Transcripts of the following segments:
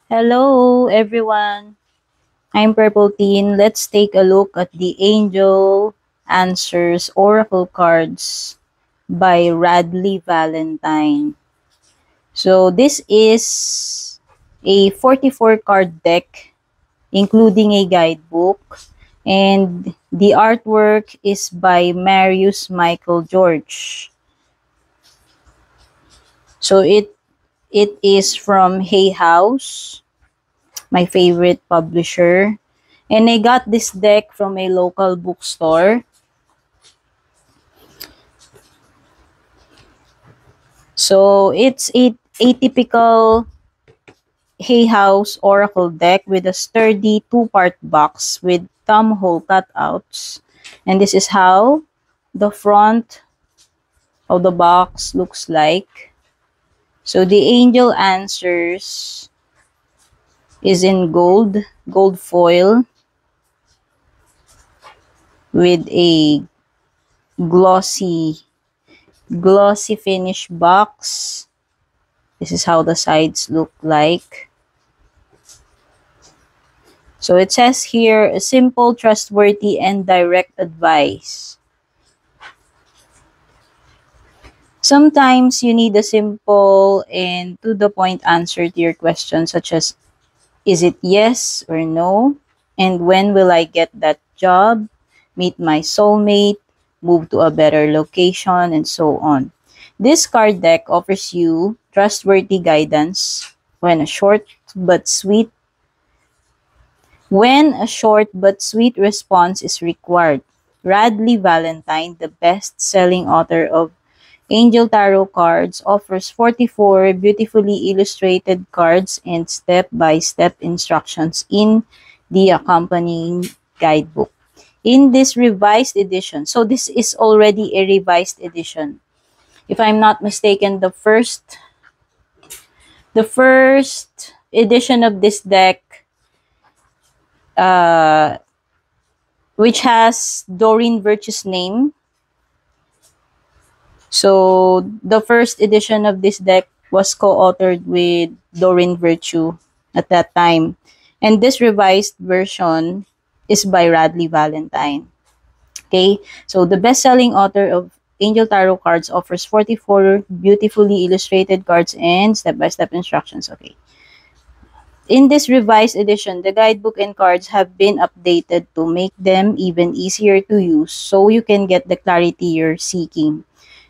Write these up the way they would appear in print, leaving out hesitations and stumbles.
Hello, everyone. I'm Purple Teen. Let's take a look at the Angel Answers Oracle cards by Radley Valentine. So, this is a 44 card deck, including a guidebook, and the artwork is by Marius Michael George. So, it is from Hay House, my favorite publisher. And I got this deck from a local bookstore. So it's a typical Hay House Oracle deck with a sturdy two-part box with thumb hole cutouts. And this is how the front of the box looks like. So the angel answers is in gold foil with a glossy finish box. This is how the sides look like. So it says here, a simple, trustworthy, and direct advice. Sometimes you need a simple and to-the-point answer to your question, such as, is it yes or no? And when will I get that job? Meet my soulmate? Move to a better location? And so on. This card deck offers you trustworthy guidance when a short but sweet response is required. Radley Valentine, the best-selling author of Angel Tarot cards, offers 44 beautifully illustrated cards and step-by-step instructions in the accompanying guidebook. In this revised edition, so this is already a revised edition. If I'm not mistaken, the first edition of this deck, which has Doreen Virtue's name. So the first edition of this deck was co-authored with Doreen Virtue at that time. And this revised version is by Radley Valentine. Okay, so the best-selling author of Angel Tarot cards offers 44 beautifully illustrated cards and step-by-step instructions. Okay. In this revised edition, the guidebook and cards have been updated to make them even easier to use so you can get the clarity you're seeking.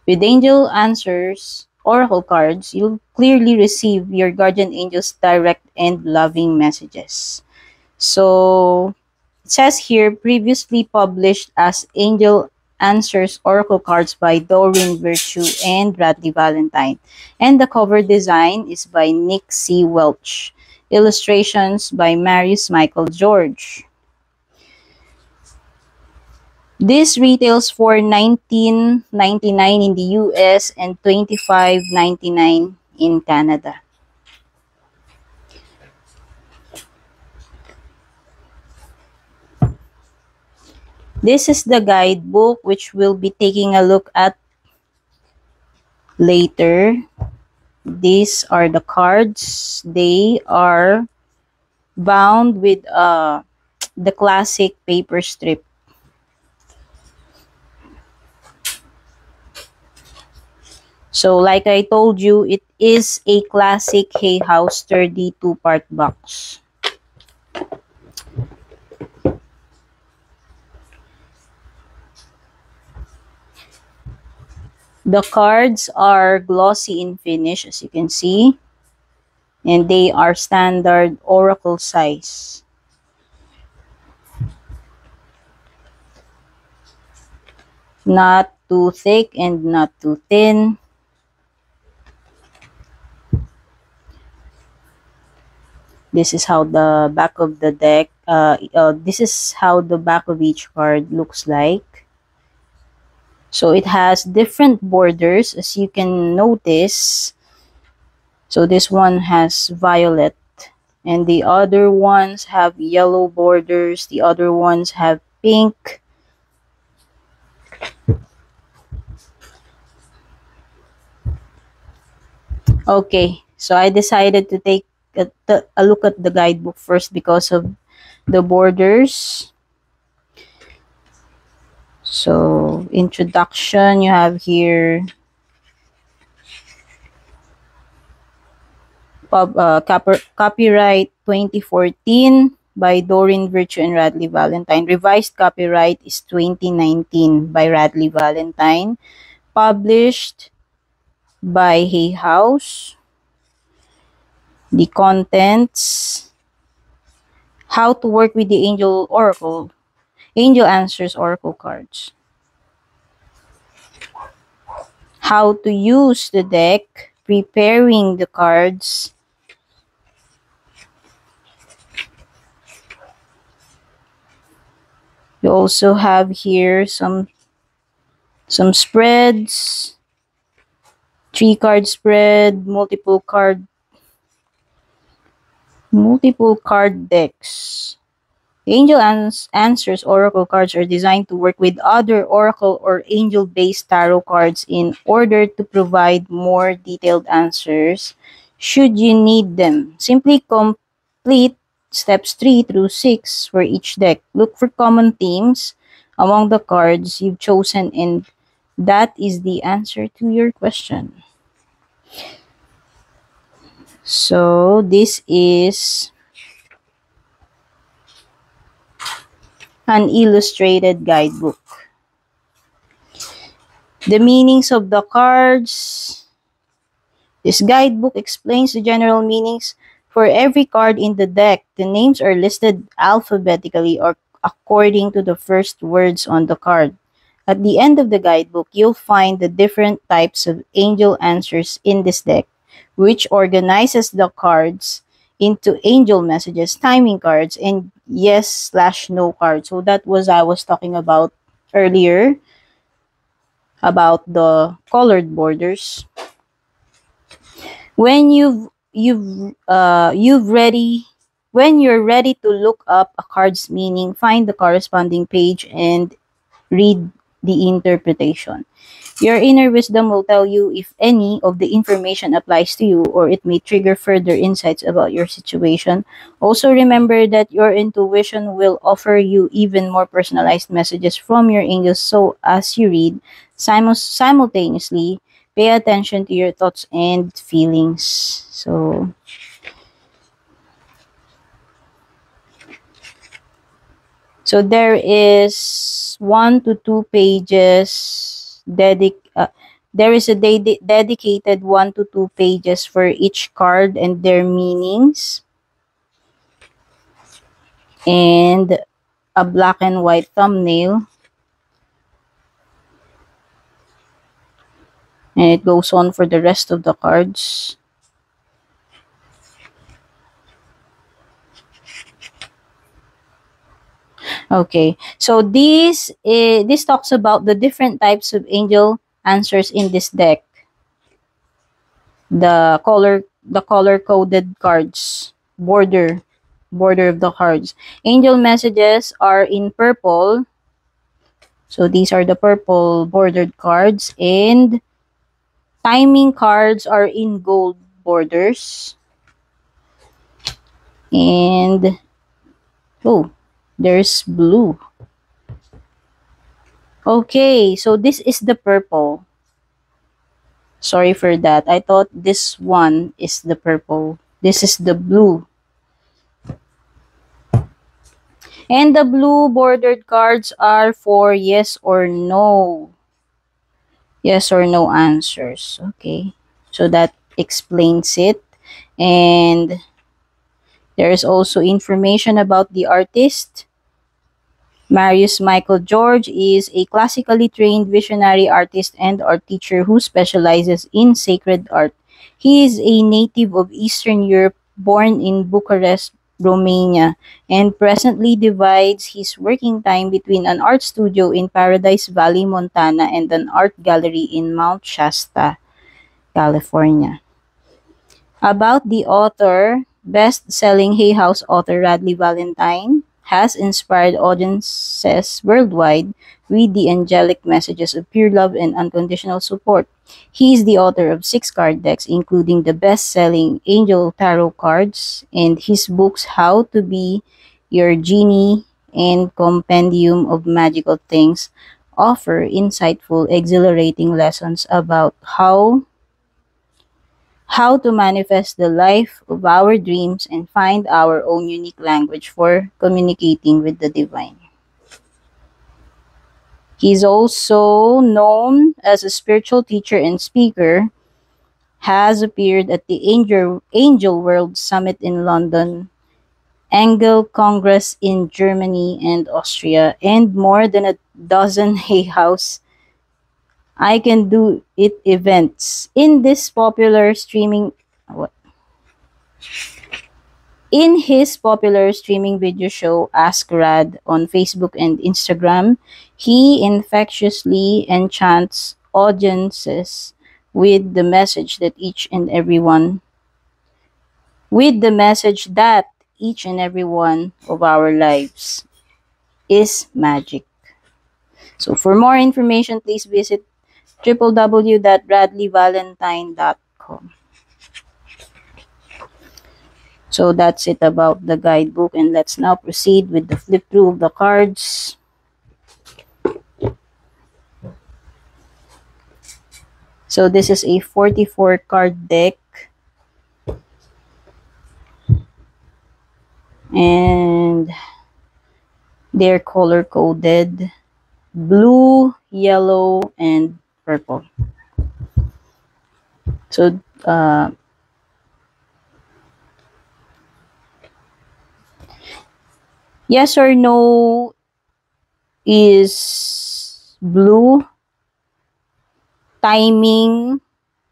With Angel Answers Oracle cards, you'll clearly receive your guardian angel's direct and loving messages. So, it says here, previously published as Angel Answers Oracle cards by Doreen Virtue and Bradley Valentine. And the cover design is by Nick C. Welch. Illustrations by Marius Michael George. This retails for $19.99 in the US and $25.99 in Canada. This is the guidebook which we'll be taking a look at later. These are the cards. They are bound with the classic paper strip. So like I told you, it is a classic Hay House sturdy two-part box. The cards are glossy in finish, as you can see, and they are standard oracle size. Not too thick and not too thin. This is how the back of the deck, this is how the back of each card looks like. So it has different borders, as you can notice. So this one has violet, and the other ones have yellow borders. The other ones have pink. Okay, so I decided to take look at the guidebook first because of the borders. So, introduction, you have here copyright 2014 by Doreen Virtue and Radley Valentine. Revised copyright is 2019 by Radley Valentine. Published by Hay House. The contents: how to work with the Angel Answers Oracle cards. How to use the deck, preparing the cards. You also have here some spreads, 3-card spread, multiple card decks. Angel Answers Oracle cards are designed to work with other Oracle or Angel-based tarot cards in order to provide more detailed answers should you need them. Simply complete steps 3 through 6 for each deck. Look for common themes among the cards you've chosen, and that is the answer to your question. So, this is an illustrated guidebook. The meanings of the cards. This guidebook explains the general meanings for every card in the deck. The names are listed alphabetically or according to the first words on the card. At the end of the guidebook, you'll find the different types of angel answers in this deck, which organizes the cards into angel messages, timing cards, and yes/no cards. So that was I was talking about earlier about the colored borders. When when you're ready to look up a card's meaning, find the corresponding page and read the interpretation. Your inner wisdom will tell you if any of the information applies to you, or it may trigger further insights about your situation. Also, remember that your intuition will offer you even more personalized messages from your angels. So, as you read, simultaneously, pay attention to your thoughts and feelings. So there is 1 to 2 pages there is a dedicated 1 to 2 pages for each card and their meanings, and a black and white thumbnail, and it goes on for the rest of the cards. Okay, so this talks about the different types of angel answers in this deck. The color coded cards, border of the cards. Angel messages are in purple. So these are the purple bordered cards, and timing cards are in gold borders. And oh, there's blue. Okay, so this is the purple. Sorry for that. I thought this one is the purple. This is the blue. And the blue bordered cards are for yes or no. Yes or no answers. Okay. So that explains it. And there is also information about the artist. Marius Michael George is a classically trained visionary artist and art teacher who specializes in sacred art. He is a native of Eastern Europe, born in Bucharest, Romania, and presently divides his working time between an art studio in Paradise Valley, Montana, and an art gallery in Mount Shasta, California. About the author, best-selling Hay House author Radley Valentine has inspired audiences worldwide with the angelic messages of pure love and unconditional support. He is the author of 6 card decks, including the best-selling Angel Tarot cards, and his books How to Be Your Genie and Compendium of Magical Things offer insightful, exhilarating lessons about how to manifest the life of our dreams and find our own unique language for communicating with the divine. He's also known as a spiritual teacher and speaker, has appeared at the Angel World Summit in London, Angel Congress in Germany and Austria, and more than a dozen Hay House I Can Do It events. In his popular streaming video show Ask Rad on Facebook and Instagram, he infectiously enchants audiences with the message that each and every one of our lives is magic. So for more information, please visit www.radleyvalentine.com. So that's it about the guidebook, and let's now proceed with the flip through of the cards. So this is a 44 card deck, and they're color coded: blue, yellow, and purple. So yes or no is blue, timing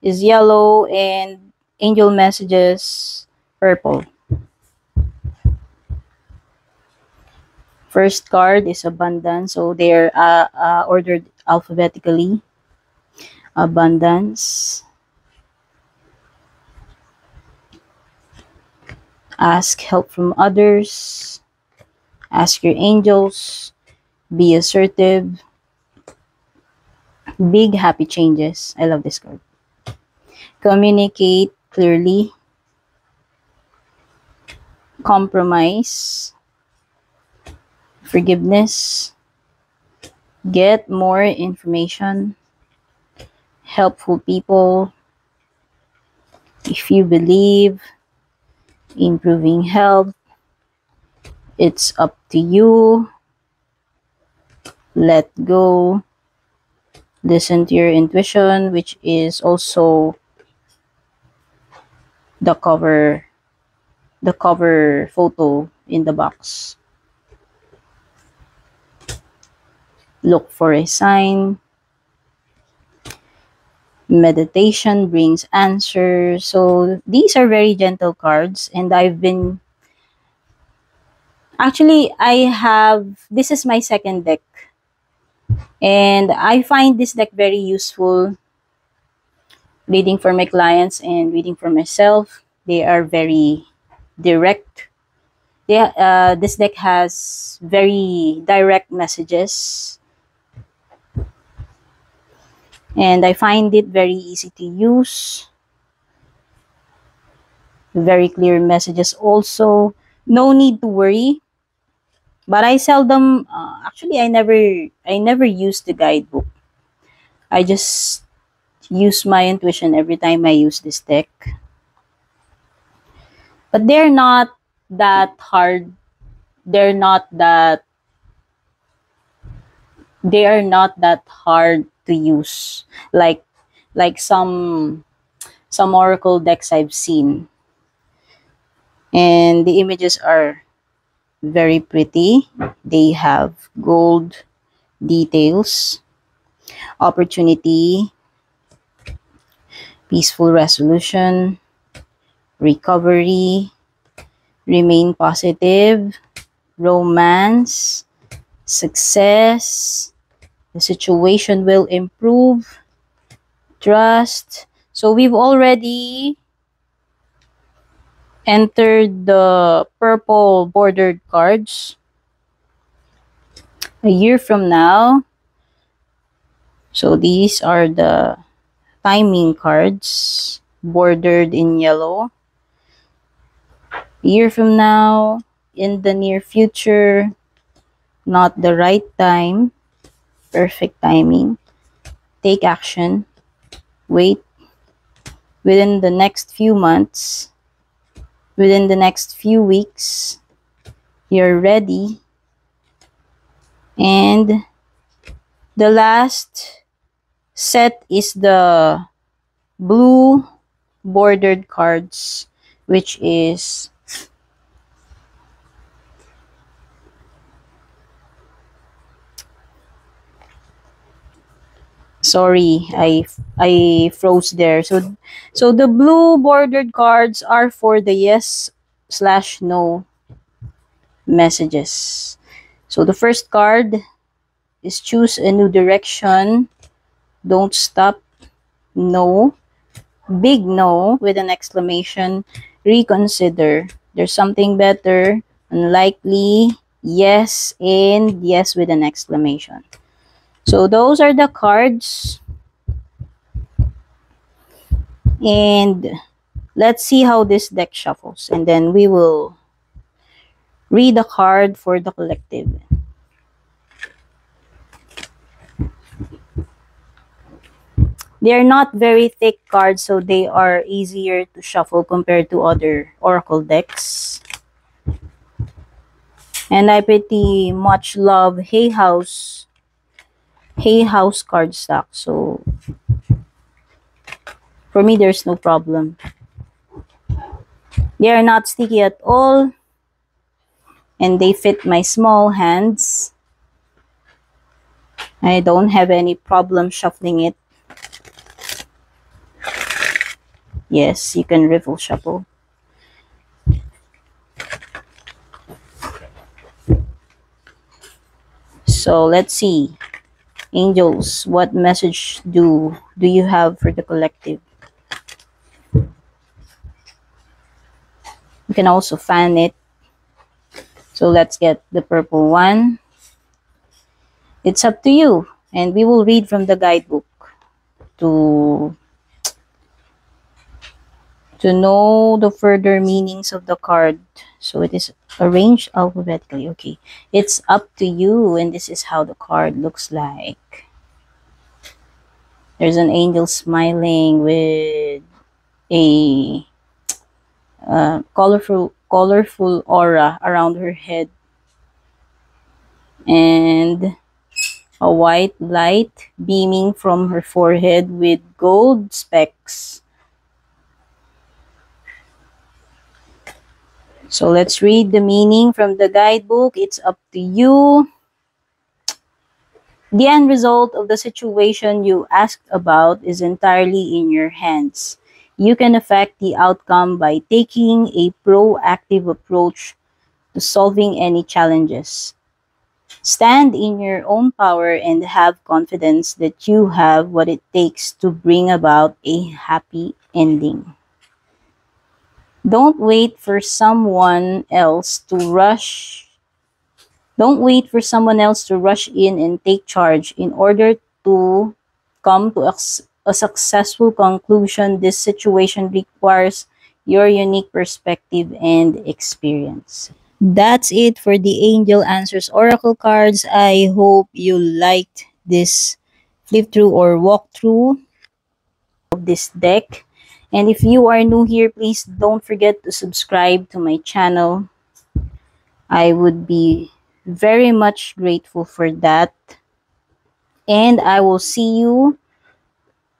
is yellow, and angel messages purple. First card is abundance, so they're ordered alphabetically. Abundance. Ask help from others. Ask your angels. Be assertive. Big happy changes. I love this card. Communicate clearly. Compromise. Forgiveness. Get more information. Helpful people. If you believe. Improving health. It's up to you. Let go. Listen to your intuition, which is also the cover photo in the box. Look for a sign. Meditation brings answers. So these are very gentle cards, and this is my second deck, and I find this deck very useful reading for my clients and reading for myself. They are very direct. This deck has very direct messages, and I find it very easy to use. Very clear messages also. No need to worry. But I seldom, I never use the guidebook. I just use my intuition every time I use this deck. But they're not that hard. They are not that hard to use. Like some oracle decks I've seen. And the images are very pretty. They have gold details, opportunity, peaceful resolution, recovery, remain positive, romance, success, the situation will improve, trust. So we've already entered the purple bordered cards. a year from now. So these are the timing cards bordered in yellow. A year from now, in the near future, not the right time, perfect timing, take action, wait, within the next few months, within the next few weeks, you're ready. And the last set is the blue bordered cards, which is sorry, I froze there. So the blue bordered cards are for the yes/no messages. So the first card is choose a new direction, don't stop, no, big no with an exclamation, reconsider, there's something better, unlikely, yes, and yes with an exclamation. So those are the cards. And let's see how this deck shuffles. And then we will read the card for the collective. They are not very thick cards, so they are easier to shuffle compared to other Oracle decks. And I pretty much love Hay House cardstock. So for me, there's no problem. They are not sticky at all. And they fit my small hands. I don't have any problem shuffling it. Yes, you can riffle shuffle. So let's see. Angels, what message do you have for the collective? You can also fan it. So let's get the purple one. It's up to you. And we will read from the guidebook to know the further meanings of the card. So it is arranged alphabetically. Okay. It's up to you. And this is how the card looks like. There's an angel smiling with a colorful aura around her head. And a white light beaming from her forehead with gold specks. So let's read the meaning from the guidebook. It's up to you. The end result of the situation you asked about is entirely in your hands. You can affect the outcome by taking a proactive approach to solving any challenges. Stand in your own power and have confidence that you have what it takes to bring about a happy ending. Don't wait for someone else to rush. Don't wait for someone else to rush in and take charge. In order to come to a successful conclusion, this situation requires your unique perspective and experience. That's it for the Angel Answers Oracle cards. I hope you liked this flip through or walkthrough of this deck. And if you are new here, please don't forget to subscribe to my channel. I would be very much grateful for that. And I will see you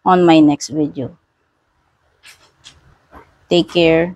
on my next video. Take care.